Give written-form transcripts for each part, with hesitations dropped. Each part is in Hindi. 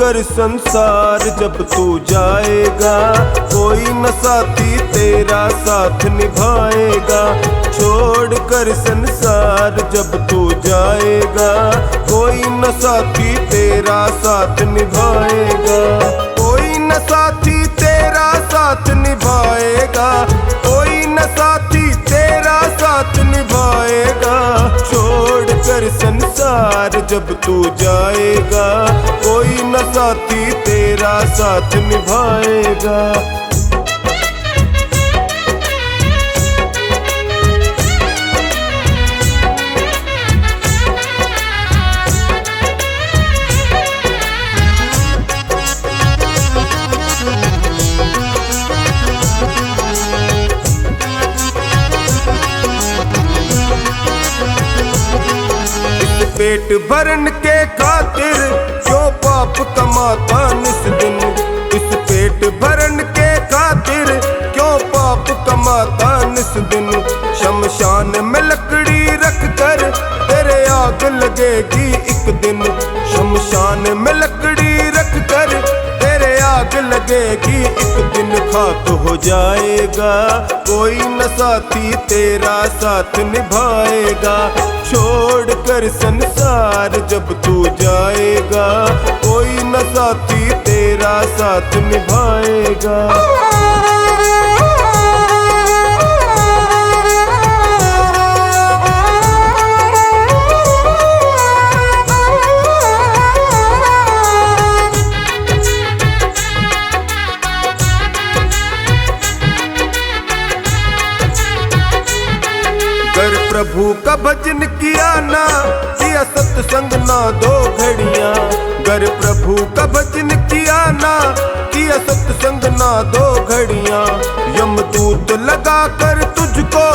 कर संसार जब तू जाएगा, कोई न साथी तेरा साथ निभाएगा। छोड़ कर संसार जब तू जाएगा, कोई न साथी तेरा साथ निभाएगा। कोई न साथी तेरा साथ निभाएगा, कोई न साथी तेरा साथ निभाएगा। छोड़ कर संसार जब तू जाएगा, कोई न साथी तेरा साथ निभाएगा। पेट भरन के खातिर क्यों पाप कमाता निस दिन। इस पेट भरन के खातिर क्यों पाप कमाता निस दिन। शमशान में लकड़ी रख कर तेरे आग लगेगी एक दिन। शमशान में लकड़ी रख कर तेरे आग लगेगी एक दिन। खाक हो जाएगा, कोई न साथी तेरा साथ निभाएगा। छोड़ कर संसार जब तू जाएगा, कोई न साथी तेरा साथ निभाएगा। कर प्रभु का भजन किया ना, किया सत्संग ना दो घड़ियां। कर प्रभु का भजन किया ना, किया सत्संग ना दो घड़ियां। यमदूत लगा कर तुझको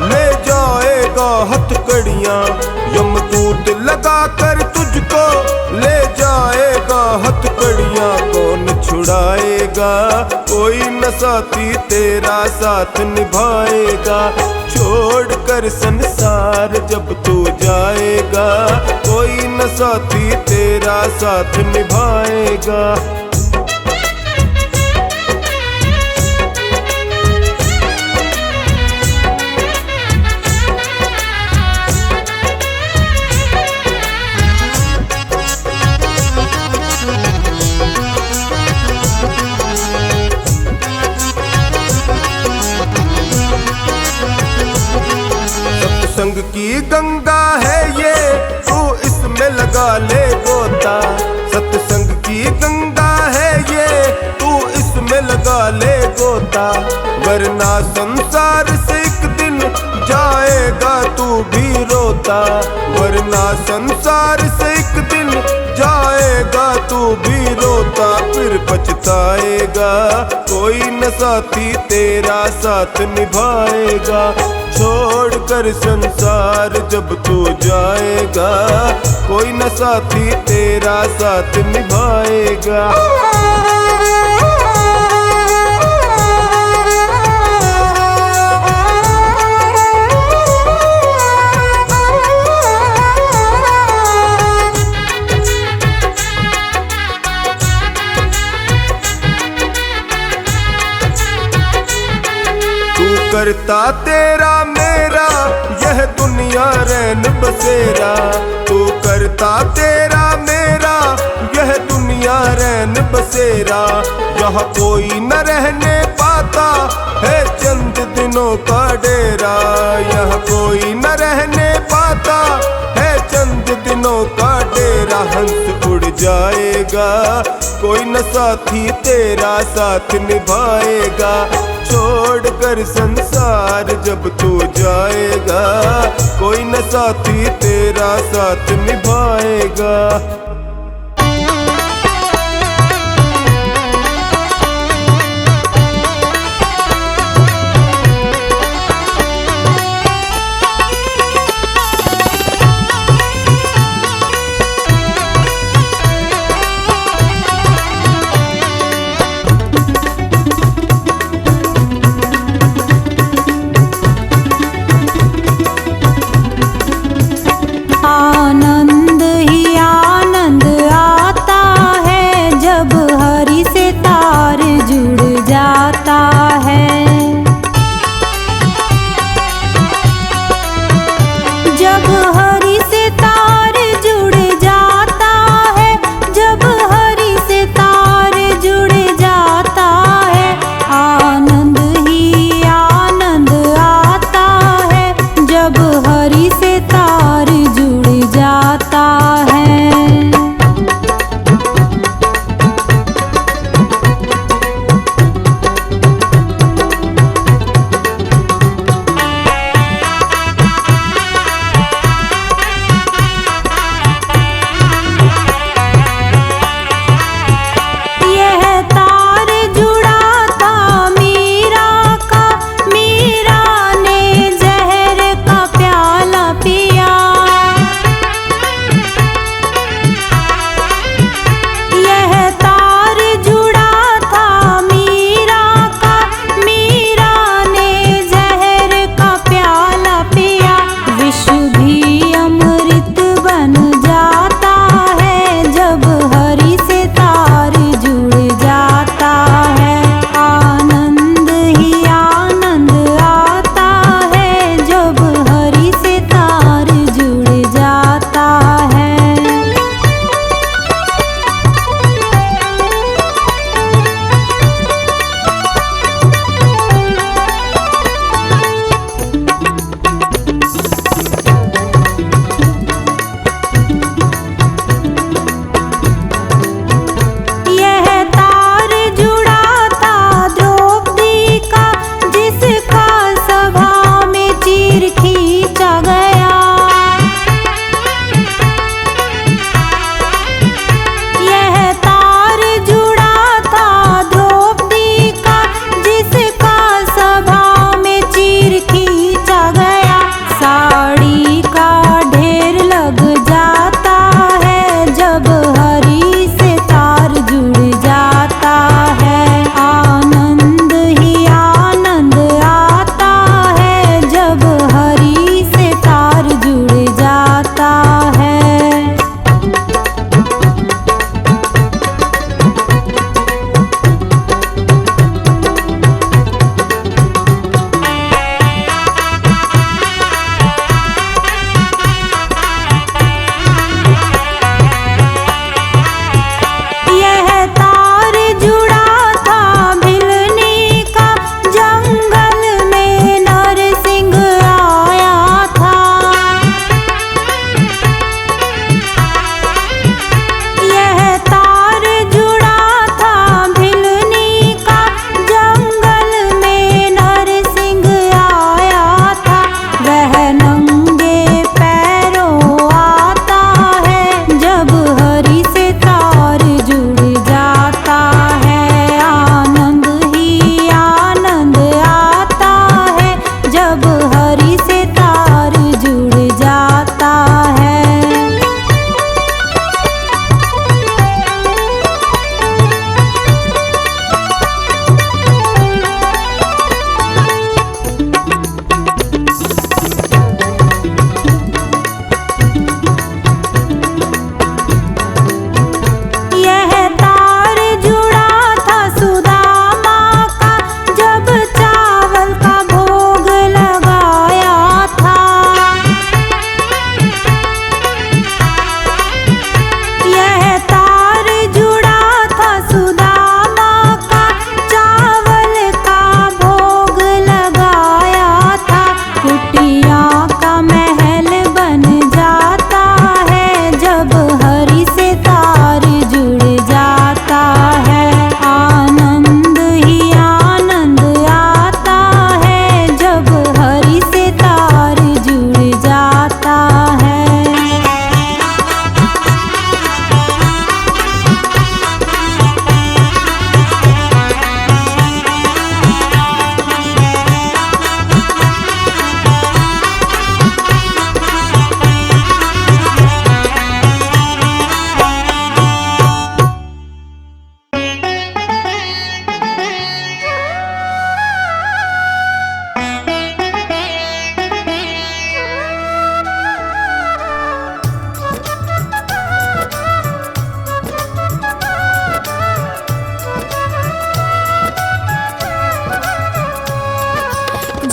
ले जाएगा हथकड़ियां। यमदूत लगा कर तुझको ले जाएगा हथकड़ियां। कौन छुड़ाएगा, कोई न साथी तेरा साथ निभाएगा। छोड़ कर संसार जब तू जाएगा, कोई न साथी तेरा साथ निभाएगा। सत्संग की गंगा है ये, तू इसमें लगा ले गोता। सत्संग की गंगा है ये, तू इसमें लगा ले गोता। वरना संसार से एक दिन जाएगा तू भी रोता। वरना संसार से एक दिन जाएगा तू भी रोता। फिर पछताएगा, कोई न साथी तेरा साथ निभाएगा। छोड़ कर संसार जब तू जाएगा, कोई न साथी तेरा साथ निभाएगा। करता तेरा मेरा यह दुनिया रैन बसेरा। तू करता तेरा मेरा यह दुनिया रैन बसेरा। यहाँ कोई न रहने पाता है चंद दिनों का डेरा। यहाँ कोई न रहने पाता है चंद दिनों का डेरा। हंस उड़ जाएगा, कोई न साथी तेरा साथ निभाएगा। छोड़ कर संसार जब तू जाएगा, कोई न साथी तेरा साथ निभाएगा। आनंद ही आनंद जब हरि से तार जुड़ जाता है।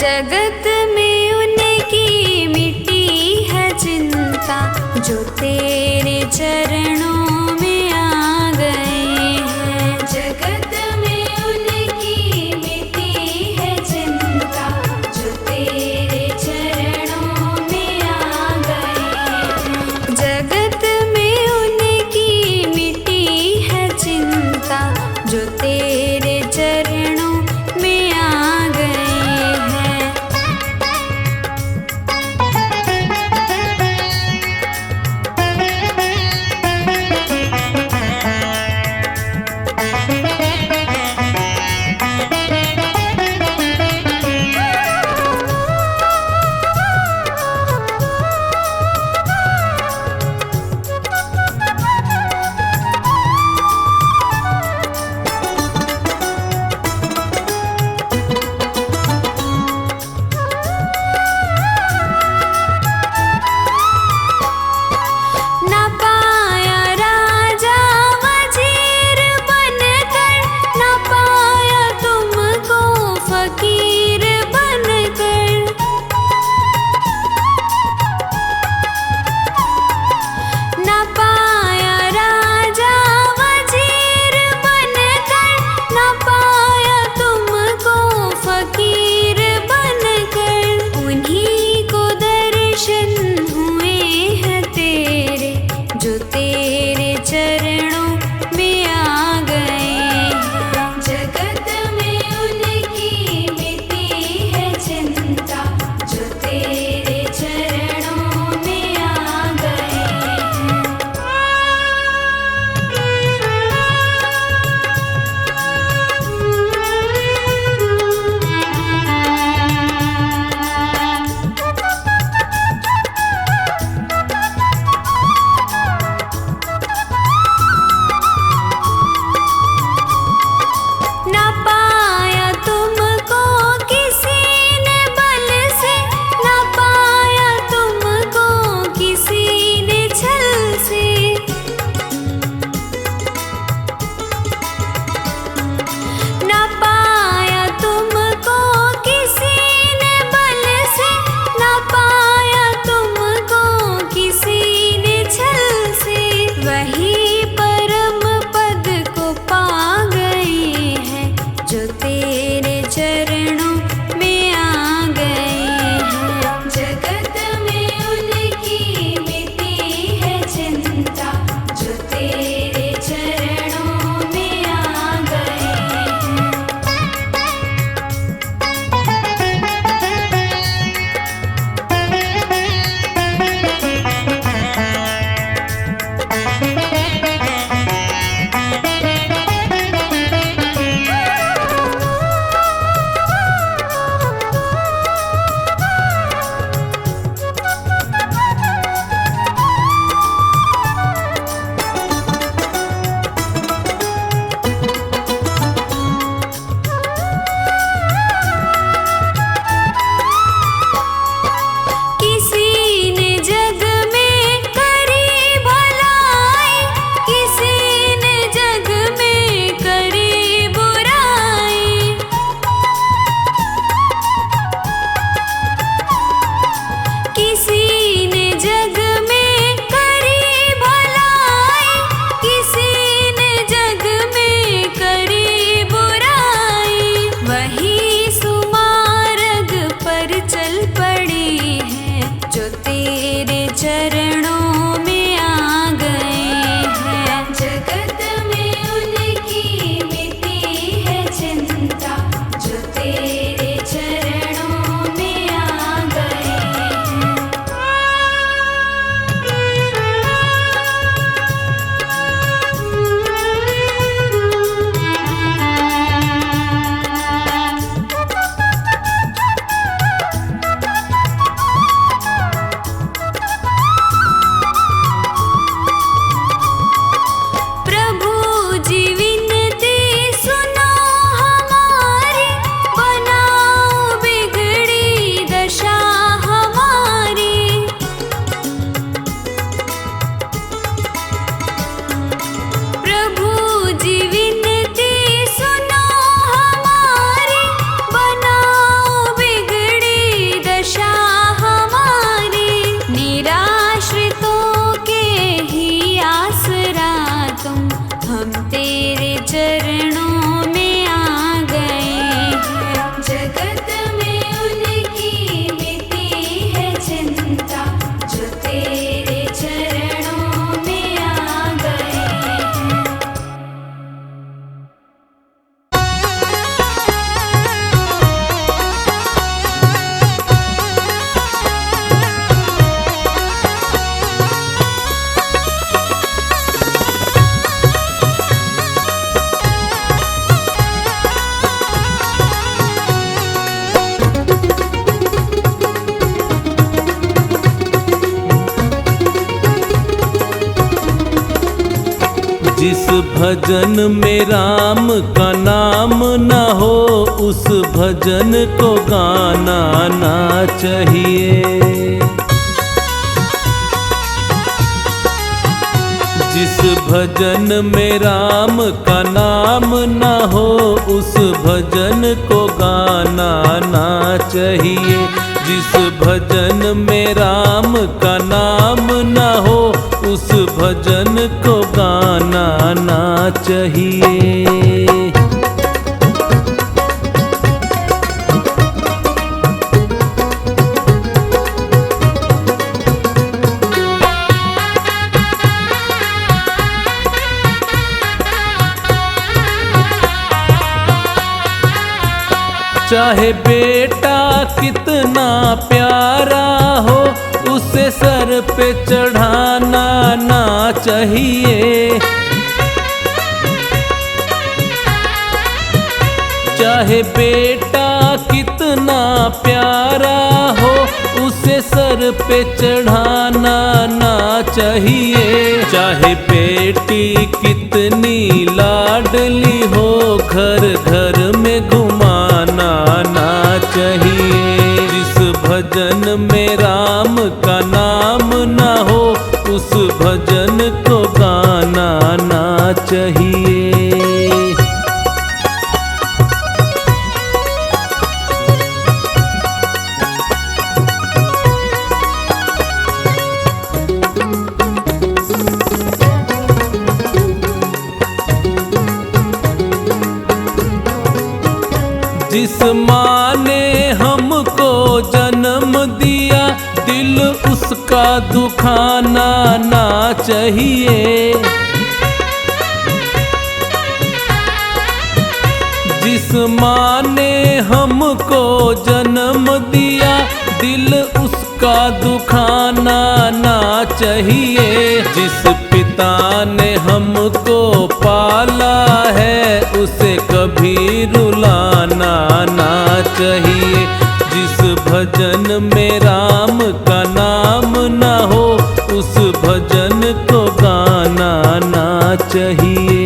जगत में उनकी मिटी है चिंता, जो तेरे चरणों में आ गए हैं। जगत में उनकी मिटी है चिंता, जो तेरे चरणों भजन में राम का नाम न हो, उस भजन को गाना ना चाहिए। जिस भजन में राम का नाम न हो, उस भजन को गाना ना चाहिए। जिस भजन में राम का नाम न हो, उस भजन को गाना ना चाहिए। चाहे बेटा कितना प्यारा हो, उसे सर पे चढ़ाना ना चाहिए। चाहे बेटा कितना प्यारा हो, उसे सर पे चढ़ाना ना चाहिए। चाहे बेटी कितनी लाडली हो, घर घर में घुमाना ना चाहिए। जिस भजन में राम का नाम न हो, उस भजन को गाना ना चाहिए। जिस माँ ने हमको जन्म दिया, दिल उसका दुखाना ना चाहिए। जिस माँ ने हमको जन्म दिया, दिल उसका दुखाना ना चाहिए। जिस पिता ने हमको पाला है, उसे कभी रुलाना ना चाहिए। जिस भजन में राम का नाम न हो, उस भजन को गाना ना चाहिए।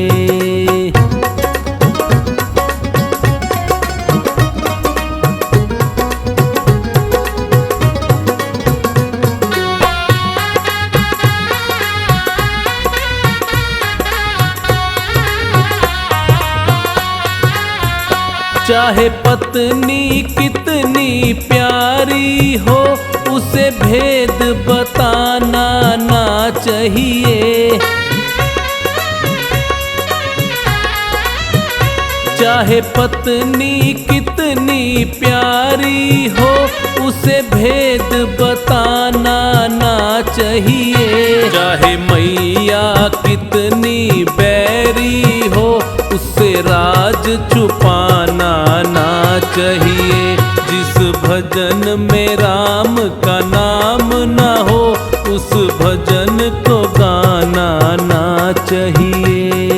चाहे पत्नी कितनी प्यारी हो, उसे भेद बताना ना चाहिए। चाहे पत्नी कितनी प्यारी हो, उसे भेद बताना ना चाहिए। चाहे मैया कितनी बैरी हो, उससे राज छुपाना ना चाहिए। जिस भजन में राम का नाम न हो, उस भजन को गाना ना चाहिए।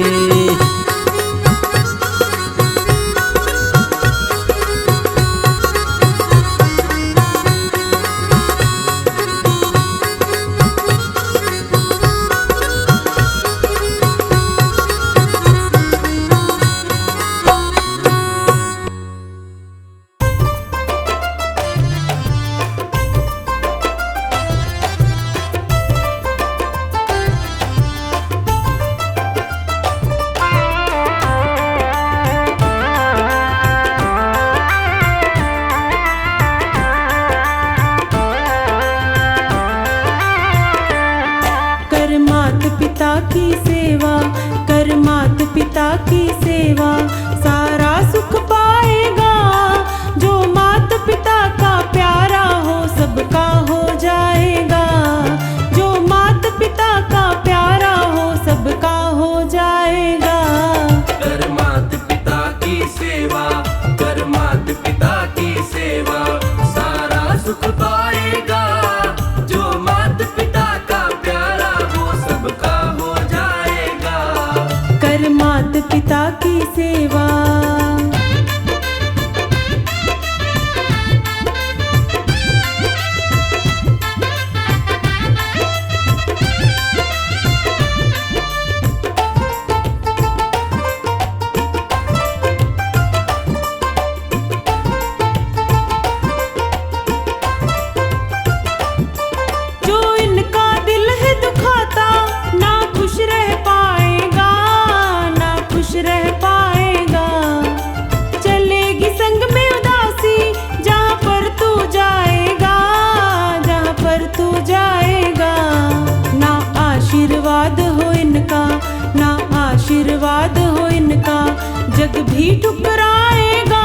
जो इनका दिल है दुखाता ना खुश रह पाएगा, ना खुश रह पाएगा। चलेगी संग में उदासी जहाँ पर तू जाएगा, जहाँ पर तू जाएगा। ना आशीर्वाद हो इनका, ना आशीर्वाद हो इनका, जग भी ठुकराएगा।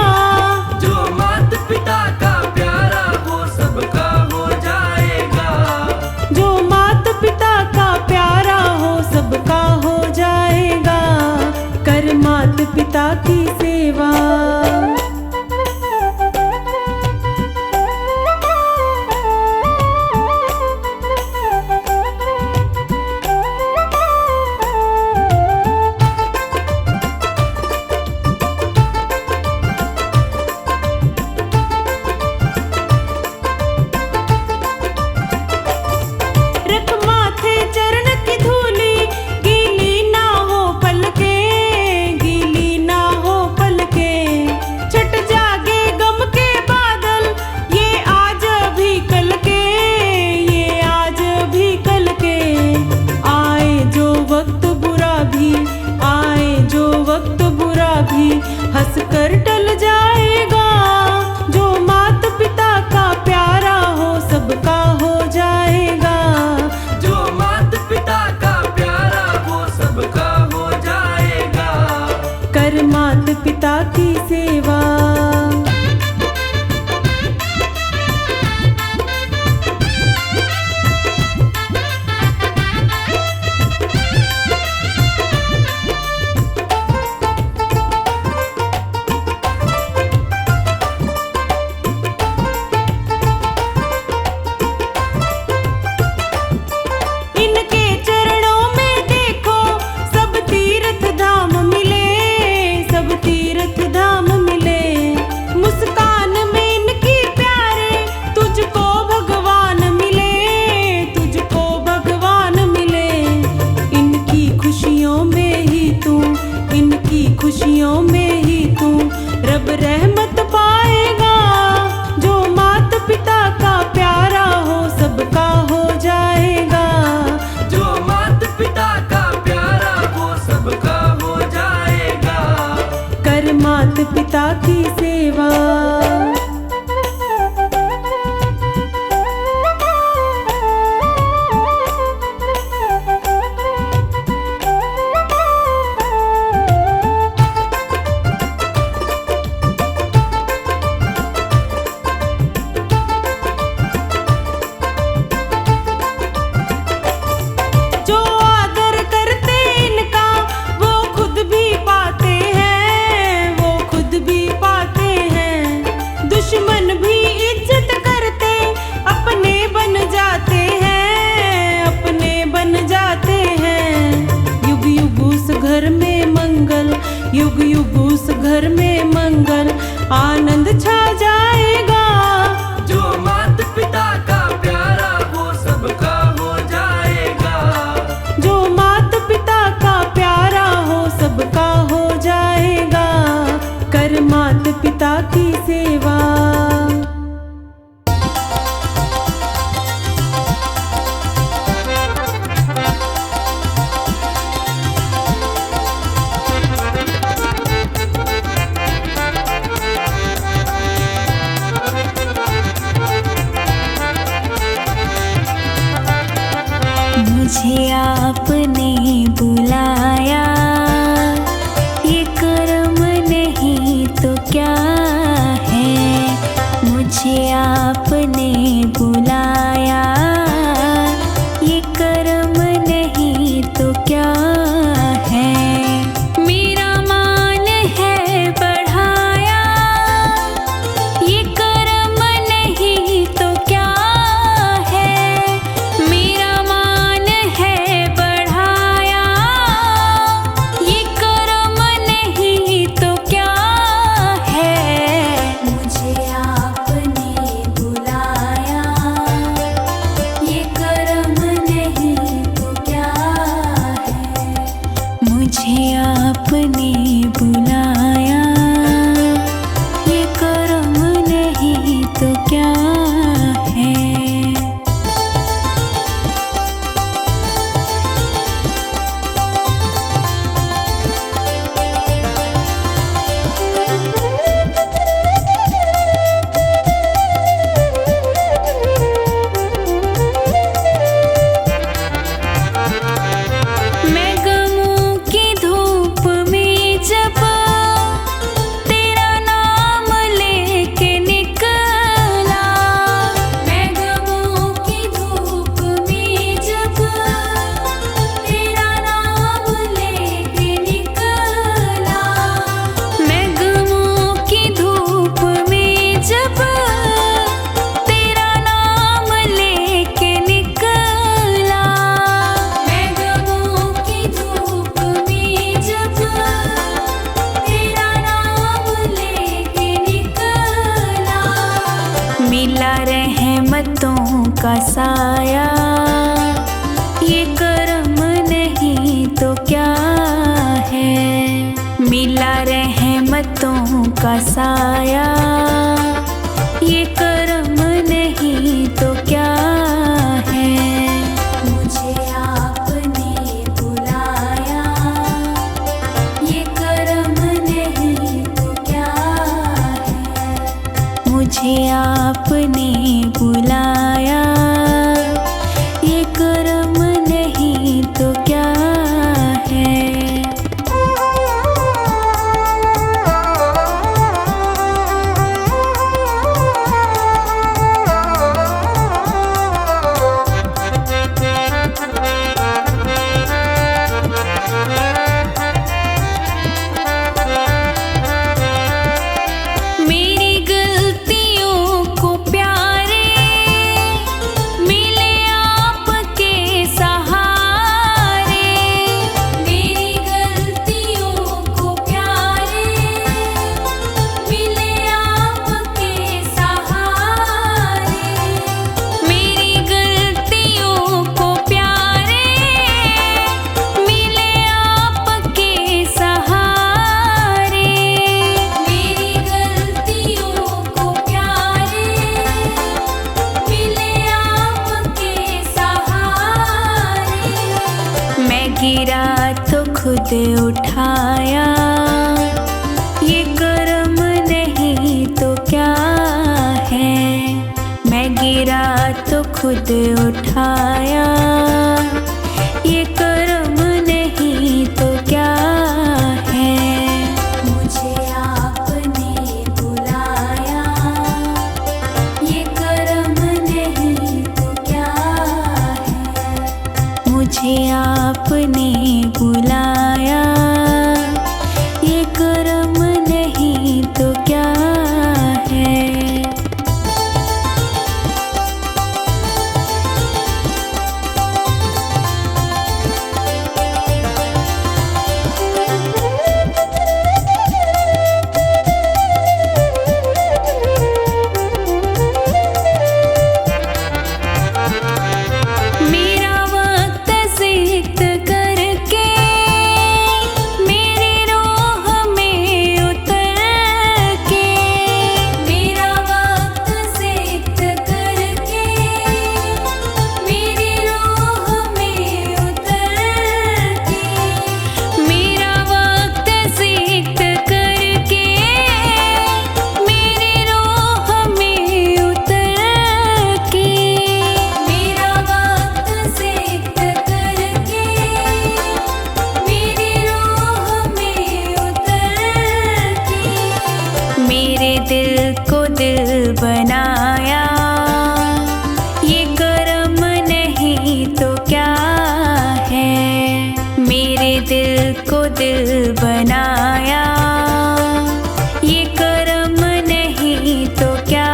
जो माता पिता का प्यारा वो सबका हो जाएगा, जो माता पिता का प्यारा हो सबका हो जाएगा। कर माता पिता की सेवा। रख माथे चरण की धूली, गीली ना हो पलके, गीली ना हो पलके। छट जागे गम के बादल, ये आज भी कल के, ये आज भी कल के। आए जो वक्त बुरा भी, आए जो वक्त बुरा भी, हंस कर टल जाएगा। जो माता पिता का प्यारा हो सबका हो जाएगा। जो माता पिता का प्यारा वो सबका हो जाएगा। कर माता पिता की सेवा। इनके चरणों में देखो सब तीर्थ धाम मिले, सब तीर्थ धाम मिले। मुस्कान में इनकी प्यारे, तुझको भगवान मिले, तुझको भगवान मिले। इनकी खुशियों में ही तू, इनकी खुशियों में ही तू रब रहमत पाएगा। जो माता पिता का प्यारा हो सबका हो जाएगा। जो माता पिता का प्यारा वो सबका हो जाएगा। कर माता पिता की सेवा। जो आदर करते इनका वो खुद भी पाते हैं, वो खुद भी पाते हैं। दुश्मन भी इज्जत करते अपने बन जाते हैं, अपने बन जाते हैं। युग युग उस घर में मंगल, युग युग उस घर में मंगल, आनंद छा जाएगा। जो माता पिता का प्यारा वो सबका हो जाएगा। जो माता पिता का प्यारा हो सबका हो जाएगा। कर माता पिता की सेवा। मुझे आपने बुलाया, ये कर्म नहीं तो क्या है। मुझे आपने बुलाया, ये कर्म नहीं तो क्या है। मेरा मान है बढ़ाया, ये कर्म नहीं तो क्या है। मेरा मान है बढ़ाया, साया, ये कर्म नहीं तो क्या है। मिला रहमतों का साया, ये कर्म नहीं तो क्या है। मुझे आपने बुलाया, ये कर्म नहीं तो क्या है। मुझे आपने बुलाया, ये कर्म नहीं तो क्या है। मेरी गलतियों को प्यारे मिले आपके सहारे। मेरी गलतियों को प्यारे मिले आपके सहारे। मेरी गलतियों को प्यारे मिले आपके सहारे। मेरी गलतियों को प्यारे मिले आपके सहारे। मैं गिरा तो खुद उठाया, ये कर्म नहीं तो क्या है। मैं गिरा तो खुद उठाया, ये कर्म नहीं तो क्या है। मुझे आपने बुलाया, ये कर्म नहीं तो क्या है। मुझे आपने बुलाया, ये कर्म नहीं तो क्या है। मेरा वक्त सिक्त करके मेरी रोह में उतर के। मेरा वक्त सिक्त करके मेरी रोह में उतर के। मेरा वक्त सिक्त करके मेरी रोह में उतर के। मेरा वक्त सिक्त करके मेरी रोह में उतर के। मेरे दिल को दिल बनाया, ये कर्म नहीं तो क्या है। मेरे दिल को दिल बनाया, ये कर्म नहीं तो क्या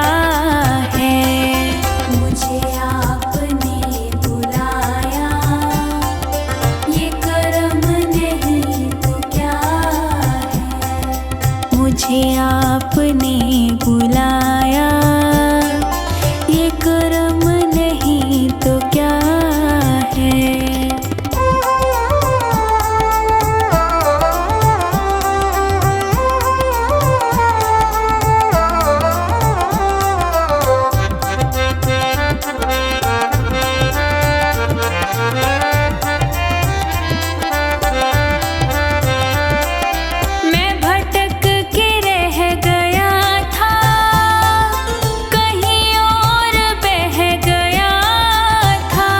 है। मुझे आपने बुलाया, ये कर्म नहीं तो क्या है। मुझे आपने बुलाया, ये कर्म नहीं तो क्या है। मैं भटक के रह गया था, कहीं और बह गया था।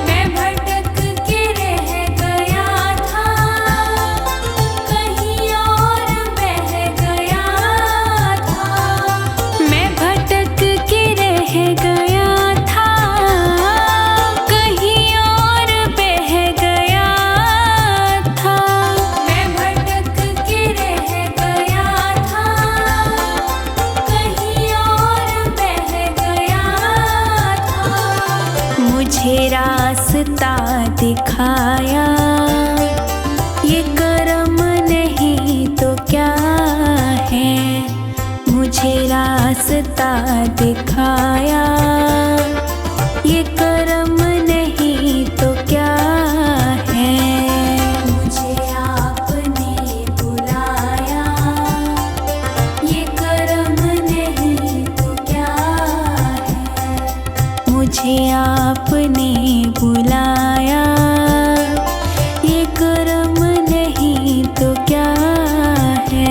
मैं भटक के रह गया था, कहीं और बह गया था। मैं भटक के रह गया था, कहीं और बह गया था। मैं भटक के रह गया था, कहीं और बह गया था। मुझे रास्ता दिखाया, ये कर्म नहीं तो क्या है। मुझे रास्ता दिखाया, ये ये कर्म नहीं तो क्या है। मुझे आपने बुलाया, ये कर्म नहीं तो क्या है। मुझे आपने बुलाया, ये कर्म नहीं तो क्या है।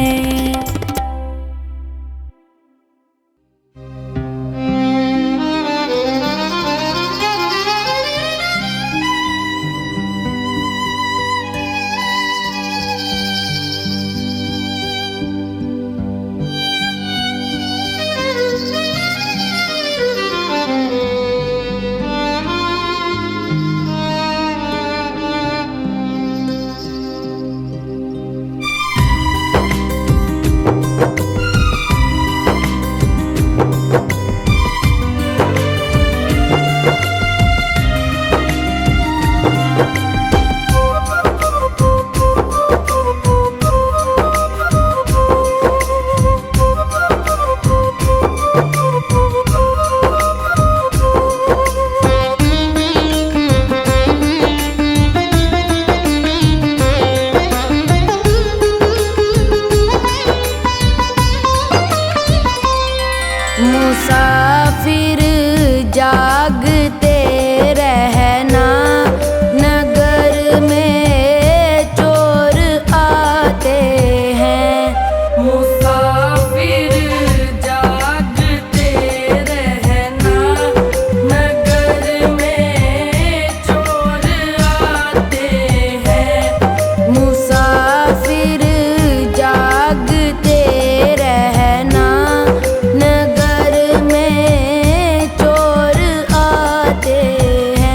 मुसाफिर जागते रहना, नगर में चोर आते हैं। मुसाफिर जागते रहना, नगर में चोर आते हैं। मुसाफिर जागते रहना, नगर में चोर आते हैं।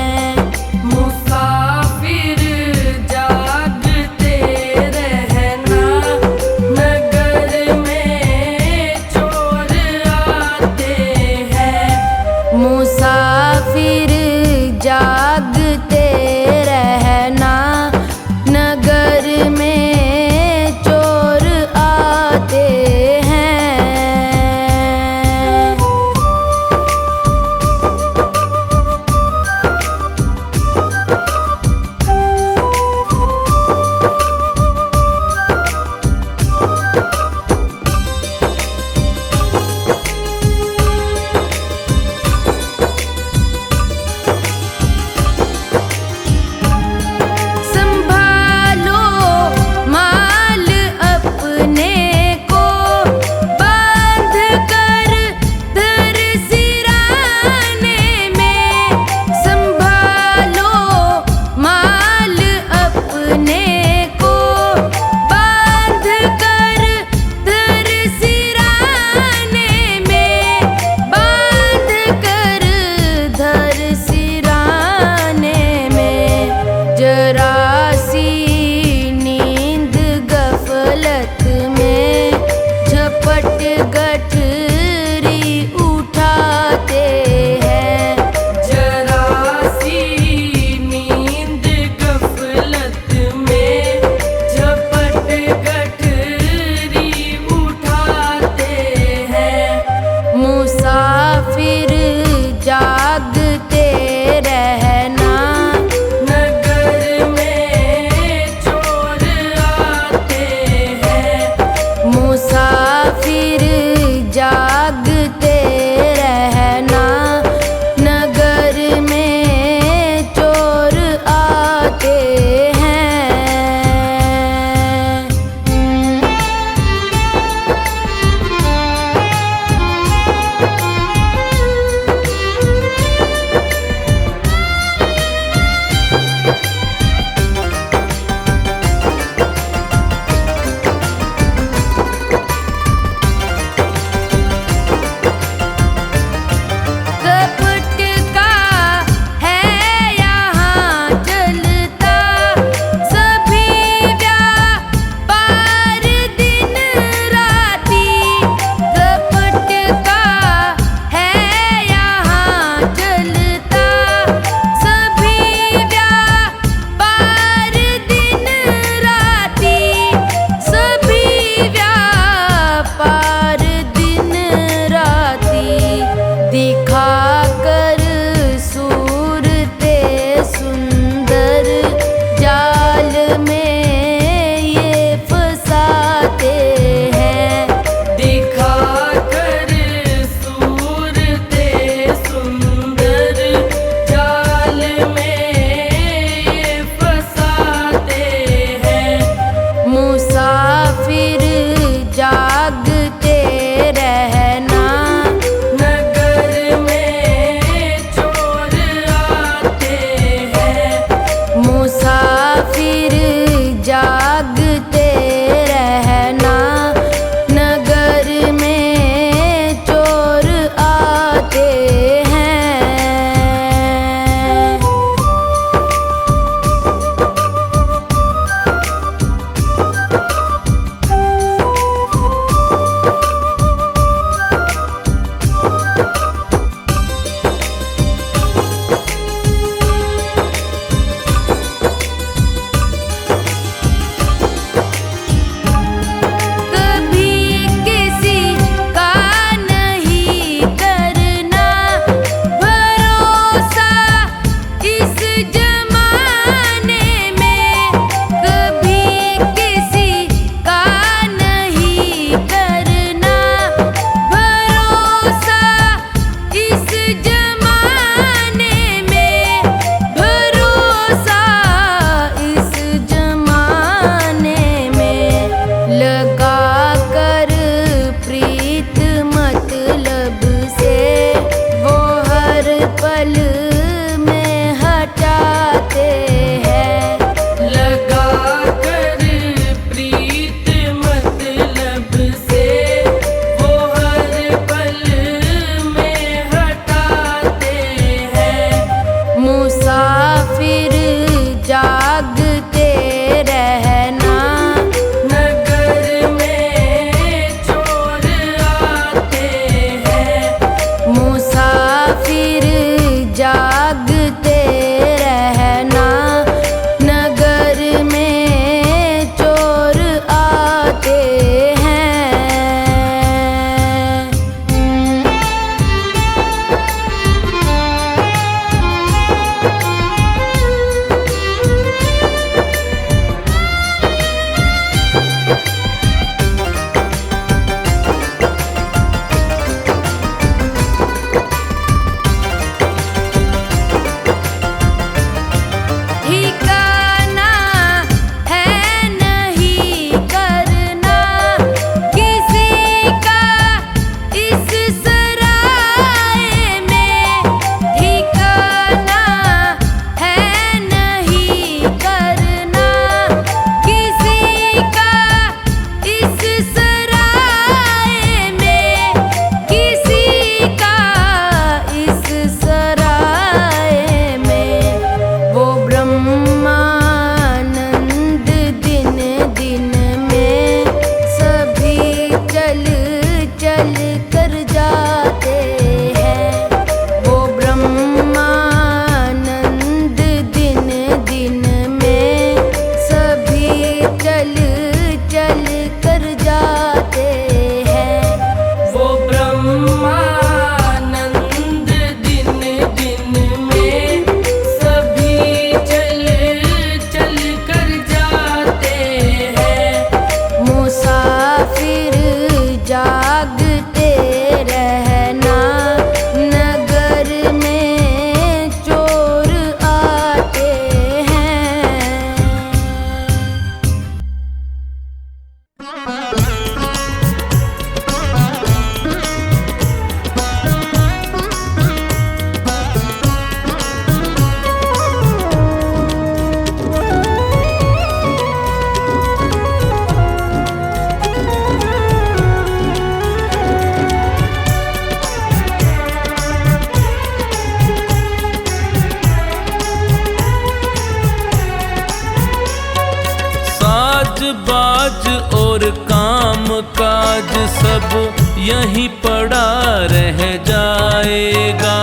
काज सब यहीं पड़ा रह जाएगा।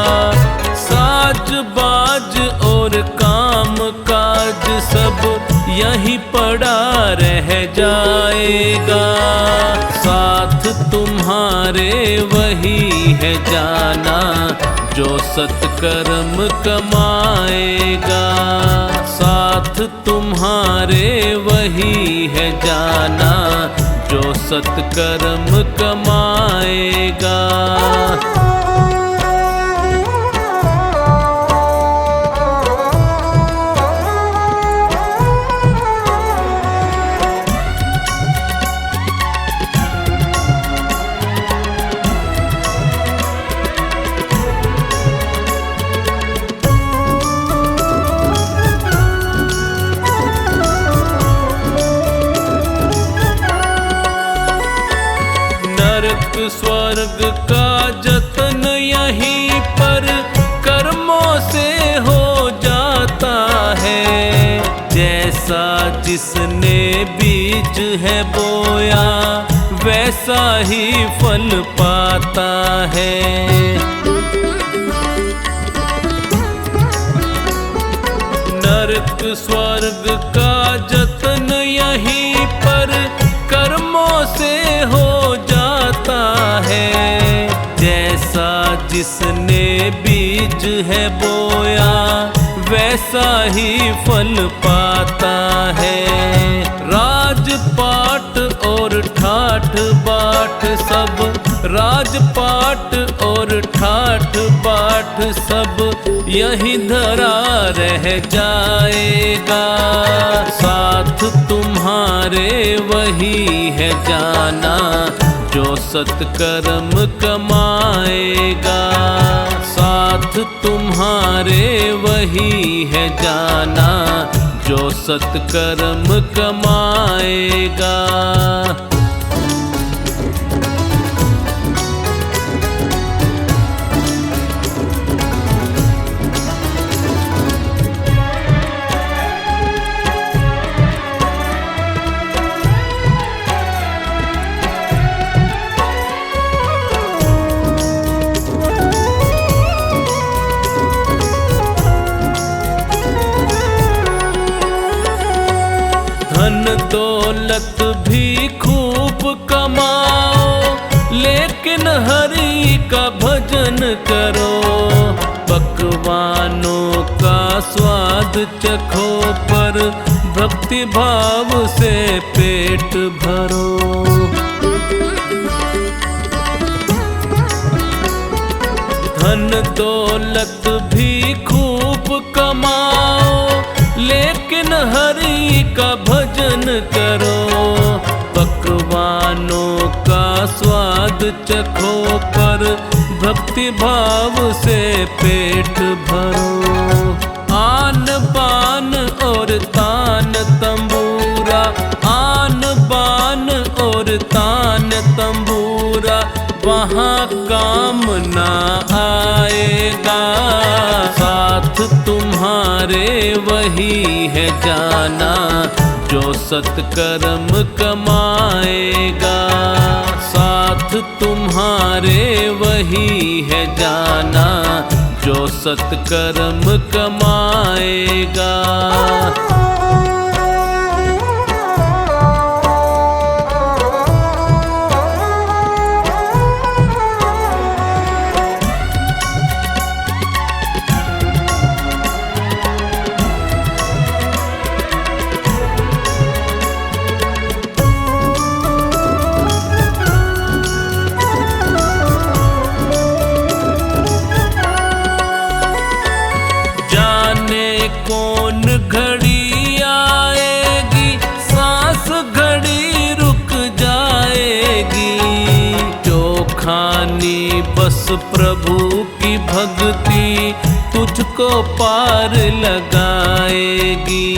साज बाज और काम काज सब यहीं पड़ा रह जाएगा। साथ तुम्हारे वही है जाना जो सत्कर्म कमाएगा। साथ तुम्हारे वही है जाना जो सत्कर्म कमाएगा। नरक स्वर्ग का जतन यहीं पर कर्मों से हो जाता है। जैसा जिसने बीज है बोया वैसा ही फल पाता है। नरक स्वर्ग का जतन यहीं पर कर्मों से हो जाता है। जैसा जिसने बीज है बोया वैसा ही फल पाता है। राजपाट और ठाठ बाट सब, राजपाट और ठाठ बाट सब यहीं धरा रह जाएगा। साथ तुम्हारे वही है जाना जो सत्कर्म कमाएगा। साथ तुम्हारे वही है जाना जो सत्कर्म कमाएगा। धन दौलत भी खूब कमाओ लेकिन हरि का भजन करो। पकवानों का स्वाद चखो पर भक्ति भाव से पेट भरो। धन दौलत भी खूब कमाओ लेकिन हरि का भजन करो। पकवानों का स्वाद चखो पर भक्ति भाव से पेट भरो। आन बान और तान तंबूरा, आन बान और तान तंबूरा वहाँ काम ना आएगा। साथ तुम्हारे वही है जाना जो सत्कर्म कमाएगा। साथ तुम्हारे वही है जाना जो सत्कर्म कमाएगा। कौन घड़ी आएगी सांस घड़ी रुक जाएगी। जो खानी बस प्रभु की भक्ति तुझको पार लगाएगी।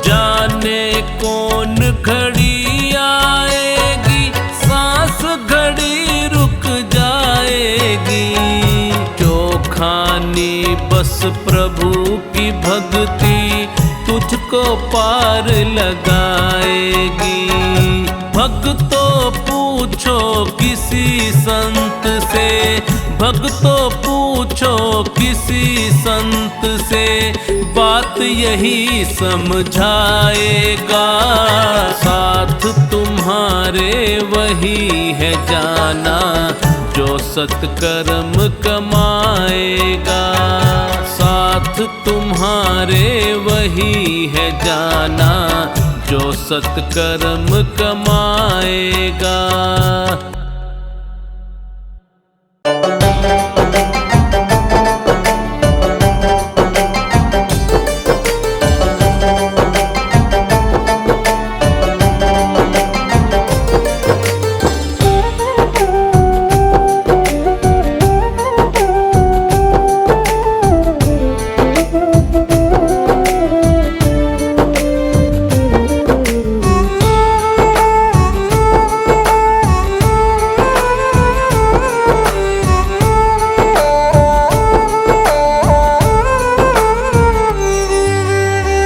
जाने कौन घड़ी आएगी सांस घड़ी रुक जाएगी। जो खानी बस प्रभु की भक्ति तुझको तुमको पार लगाएगी। भक्तों पूछो किसी संत से, भक्तों पूछो किसी संत से, बात यही समझाएगा। साथ तुम्हारे वही है जाना जो सत्कर्म कमाएगा। साथ तुम्हारे वही है जाना जो सत्कर्म कमाएगा।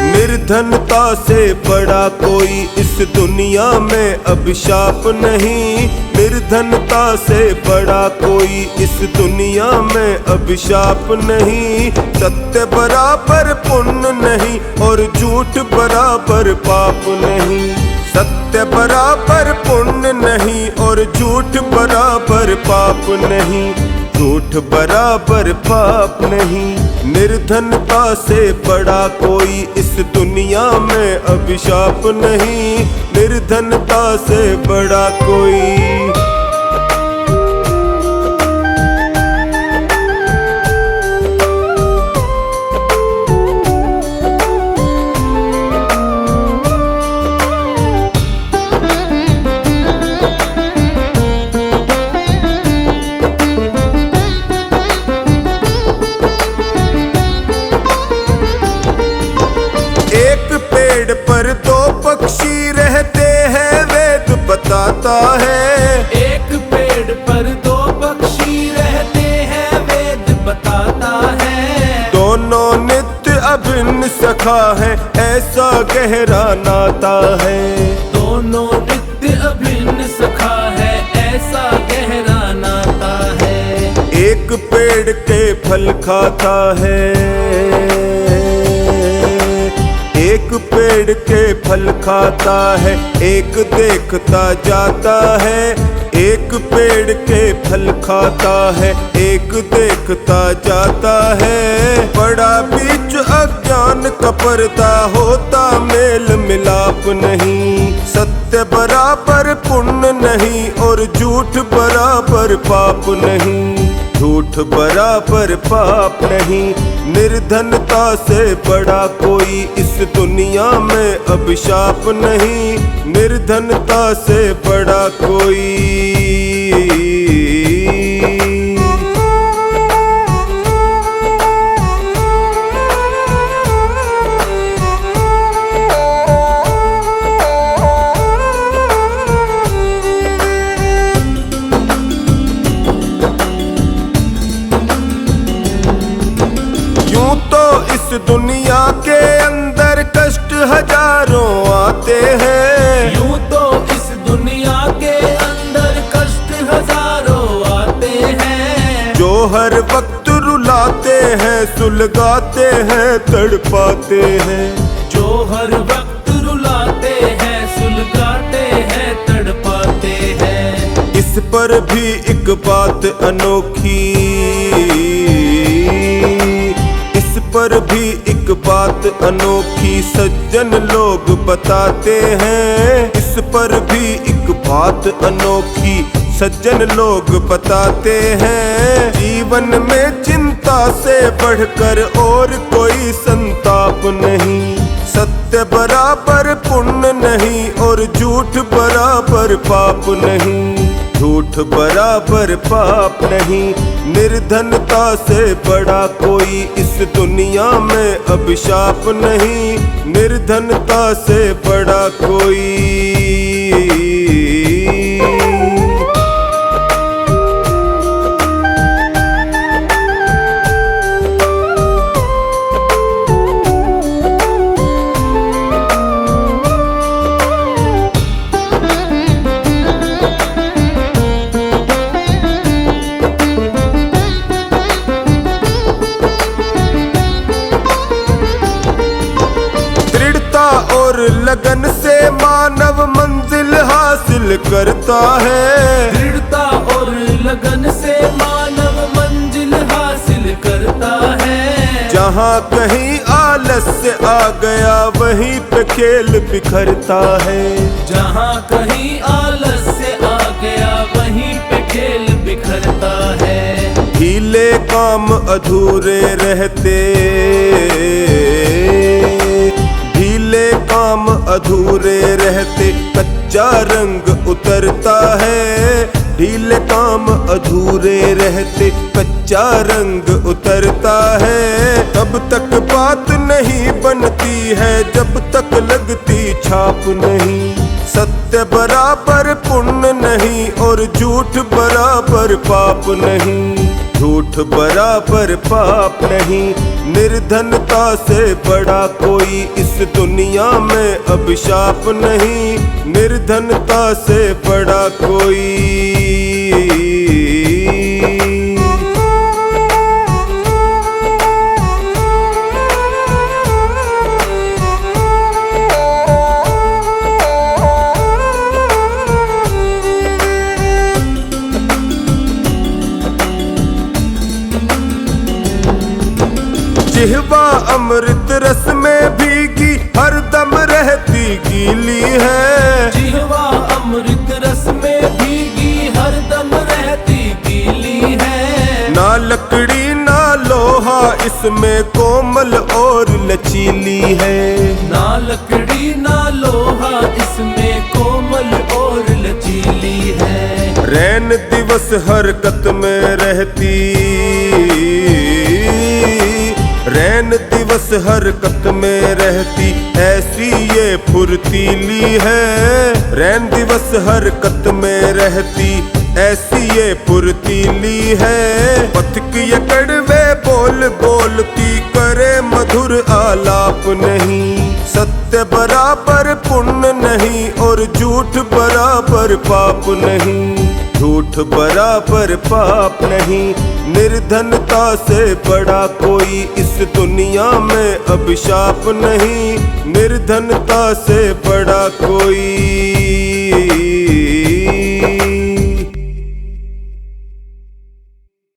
निर्धनता से बड़ा कोई इस दुनिया में अभिशाप नहीं। निर्धनता से बड़ा कोई इस दुनिया में अभिशाप नहीं। सत्य बराबर पुण्य नहीं और झूठ बराबर पाप नहीं। सत्य बराबर पुण्य नहीं और झूठ बराबर पाप नहीं। झूठ बराबर पाप नहीं। निर्धनता से बड़ा कोई इस दुनिया में अभिशाप नहीं। निर्धनता से बड़ा कोई पर दो पक्षी रहते हैं वेद बताता है। एक पेड़ पर दो पक्षी रहते हैं वेद बताता है। दोनों नित्य अभिन्न सखा है ऐसा गहरा नाता है। दोनों नित्य अभिन्न सखा है ऐसा गहरा नाता है। एक पेड़ के फल खाता है, एक पेड़ के फल खाता है, एक देखता जाता है। एक पेड़ के फल खाता है, एक देखता जाता है। बड़ा बीच अज्ञान का पर्दा होता मेल मिलाप नहीं। सत्य बराबर पुण्य नहीं और झूठ बराबर पाप नहीं। झूठ बराबर पाप नहीं। निर्धनता से बड़ा कोई इस दुनिया में अभिशाप नहीं। निर्धनता से बड़ा कोई दुनिया के अंदर कष्ट हजारों आते हैं। यूं तो इस दुनिया के अंदर कष्ट हजारों आते हैं। जो हर वक्त रुलाते हैं, सुलगाते हैं, तड़पाते हैं। जो हर वक्त रुलाते हैं, सुलगाते हैं, तड़पाते हैं। इस पर भी एक बात अनोखी, पर भी एक बात अनोखी सज्जन लोग बताते हैं। इस पर भी एक बात अनोखी सज्जन लोग बताते हैं। जीवन में चिंता से बढ़कर और कोई संताप नहीं। सत्य बराबर पुण्य नहीं और झूठ बराबर पाप नहीं। झूठ बराबर पाप नहीं। निर्धनता से बड़ा कोई इस दुनिया में अभिशाप नहीं। निर्धनता से बड़ा कोई लगन से मानव मंजिल हासिल करता है। दृढ़ता और लगन से मानव मंजिल हासिल करता है। जहाँ कहीं आलस्य आ गया वहीं पे खेल बिखरता है। जहाँ कहीं आलस्य आ गया वहीं पे खेल बिखरता है। ढीले काम अधूरे रहते, ढीले काम अधूरे रहते कच्चा रंग उतरता है। ढीले काम अधूरे रहते कच्चा रंग उतरता है। तब तक बात नहीं बनती है जब तक लगती छाप नहीं। सत्य बराबर पुण्य नहीं और झूठ बराबर पाप नहीं। झूठ बराबर पाप नहीं। निर्धनता से बड़ा कोई इस दुनिया में अभिशाप नहीं। निर्धनता से बड़ा कोई। जिह्वा अमृत रस में भीगी हरदम रहती गीली है। जिह्वा अमृत रस में भीगी हरदम रहती गीली है। ना लकड़ी ना लोहा इसमें कोमल और लचीली है। ना लकड़ी ना लोहा इसमें कोमल और लचीली है। रैन दिवस हरकत में रहती, रैन दिवस हरकत में रहती ऐसी ये फुर्तीली है। रैन दिवस हरकत में रहती ऐसी ये फुर्तीली है। पथिक ये कड़वे बोल बोलती करे मधुर आलाप नहीं। सत्य बराबर पुण्य नहीं और झूठ बराबर पाप नहीं। झूठ बराबर पाप नहीं। निर्धनता से बड़ा कोई इस दुनिया में अभिशाप नहीं। निर्धनता से बड़ा कोई।